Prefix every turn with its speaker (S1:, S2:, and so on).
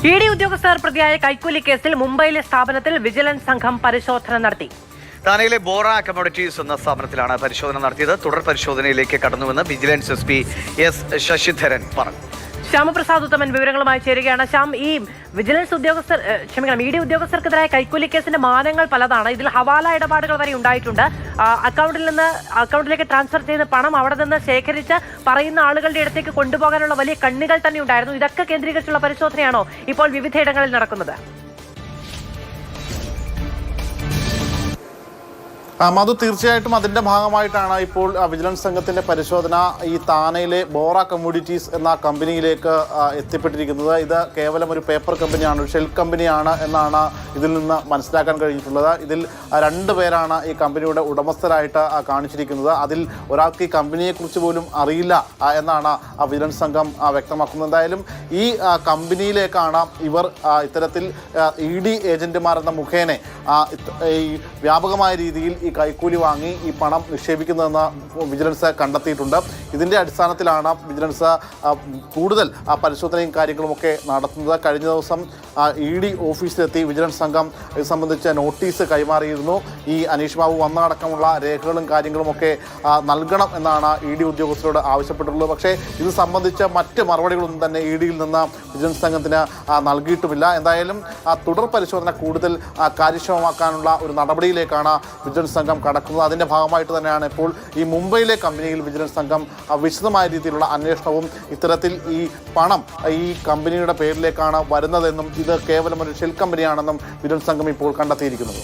S1: ED ഉദ്യോഗസ്ഥർ പ്രതിയായ കൈക്കൂലി കേസിൽ മുംബൈയിലെ സ്ഥാപനത്തിൽ വിജിലൻസ് സംഘം പരിശോധന നടത്തി.
S2: താനെയിലെ ബോറ കമ്മോഡിറ്റീസ് എന്ന സ്ഥാപനത്തിലാണ് പരിശോധന നടത്തിയത്. തുടർ പരിശോധനയിലേക്ക് കടന്നുവെന്ന് വിജിലൻസ് SP S ശശിധരൻ പറഞ്ഞു.
S1: ശ്യാമപ്രസാദ് ഉത്തമൻ വിവരങ്ങളുമായി ചേരുകയാണ്. ശ്യാം, ഈ വിജിലൻസ് ഉദ്യോഗസ്ഥർ ഇഡി ഉദ്യോഗസ്ഥർക്കെതിരായ കൈക്കൂലി കേസിന്റെ മാനങ്ങൾ പലതാണ്. ഇതിൽ ഹവാല ഇടപാടുകൾ വരെ ഉണ്ടായിട്ടുണ്ട്. അക്കൗണ്ടിലേക്ക് ട്രാൻസ്ഫർ ചെയ്ത പണം അവിടെ നിന്ന് ശേഖരിച്ച് പറയുന്ന ആളുകളുടെ അടുത്തേക്ക് കൊണ്ടുപോകാനുള്ള വലിയ കണ്ണികൾ തന്നെ ഉണ്ടായിരുന്നു. ഇതൊക്കെ കേന്ദ്രീകരിച്ചുള്ള പരിശോധനയാണോ ഇപ്പോൾ വിവിധയിടങ്ങളിൽ നടക്കുന്നത്?
S3: മധു, തീർച്ചയായിട്ടും അതിൻ്റെ ഭാഗമായിട്ടാണ് ഇപ്പോൾ വിജിലൻസ് സംഘത്തിൻ്റെ പരിശോധന ഈ താനയിലെ ബോറ കമ്മോഡിറ്റീസ് എന്ന കമ്പനിയിലേക്ക് എത്തിപ്പെട്ടിരിക്കുന്നത്. ഇത് കേവലം ഒരു പേപ്പർ കമ്പനിയാണ്, ഒരു ഷെൽ കമ്പനിയാണ് എന്നാണ് ഇതിൽ നിന്ന് മനസ്സിലാക്കാൻ കഴിഞ്ഞിട്ടുള്ളത്. ഇതിൽ 2 പേരാണ് ഈ കമ്പനിയുടെ ഉടമസ്ഥരായിട്ട് കാണിച്ചിരിക്കുന്നത്. അതിൽ ഒരാൾക്ക് ഈ കമ്പനിയെക്കുറിച്ച് പോലും അറിയില്ല എന്നാണ് വിജിലൻസ് സംഘം വ്യക്തമാക്കുന്നത്. എന്തായാലും ഈ കമ്പനിയിലേക്കാണ് ഇവർ ഇത്തരത്തിൽ ED ഏജന്റുമാരെന്ന മുഖേന ഈ വ്യാപകമായ രീതിയിൽ ഈ കൈക്കൂലി വാങ്ങി ഈ പണം നിക്ഷേപിക്കുന്നതെന്ന് വിജിലൻസ് കണ്ടെത്തിയിട്ടുണ്ട്. ഇതിൻ്റെ അടിസ്ഥാനത്തിലാണ് വിജിലൻസ് കൂടുതൽ പരിശോധനയും കാര്യങ്ങളുമൊക്കെ നടത്തുന്നത്. കഴിഞ്ഞ ദിവസം ED ഓഫീസിലെത്തി വിജിലൻസ് സംഘം ഇത് സംബന്ധിച്ച നോട്ടീസ് കൈമാറിയിരുന്നു. ഈ അനീഷ് ബാബു വന്നടക്കമുള്ള രേഖകളും കാര്യങ്ങളുമൊക്കെ നൽകണം എന്നാണ് ED ഉദ്യോഗസ്ഥരോട് ആവശ്യപ്പെട്ടിട്ടുള്ളത്. പക്ഷേ ഇത് സംബന്ധിച്ച മറ്റ് മറുപടികളൊന്നും തന്നെ EDയിൽ നിന്ന് വിജിലൻസ് സംഘത്തിന് നൽകിയിട്ടുമില്ല. എന്തായാലും തുടർ പരിശോധന കൂടുതൽ കാര്യക്ഷമമാക്കാനുള്ള ഒരു നടപടിയിലേക്കാണ് വിജിലൻസ് സംഘം കടക്കുന്നത്. അതിൻ്റെ ഭാഗമായിട്ട് തന്നെയാണ് ഇപ്പോൾ ഈ മുംബൈയിലെ കമ്പനിയിൽ വിജിലൻസ് സംഘം വിശദമായ രീതിയിലുള്ള അന്വേഷണവും ഇത്തരത്തിൽ ഈ പണം ഈ കമ്പനിയുടെ പേരിലേക്കാണ് വരുന്നതെന്നും ഇത് കേവലം ഒരു ഷെൽ കമ്പനിയാണെന്നും വിജിലൻസ് സംഘം ഇപ്പോൾ കണ്ടെത്തിയിരിക്കുന്നത്.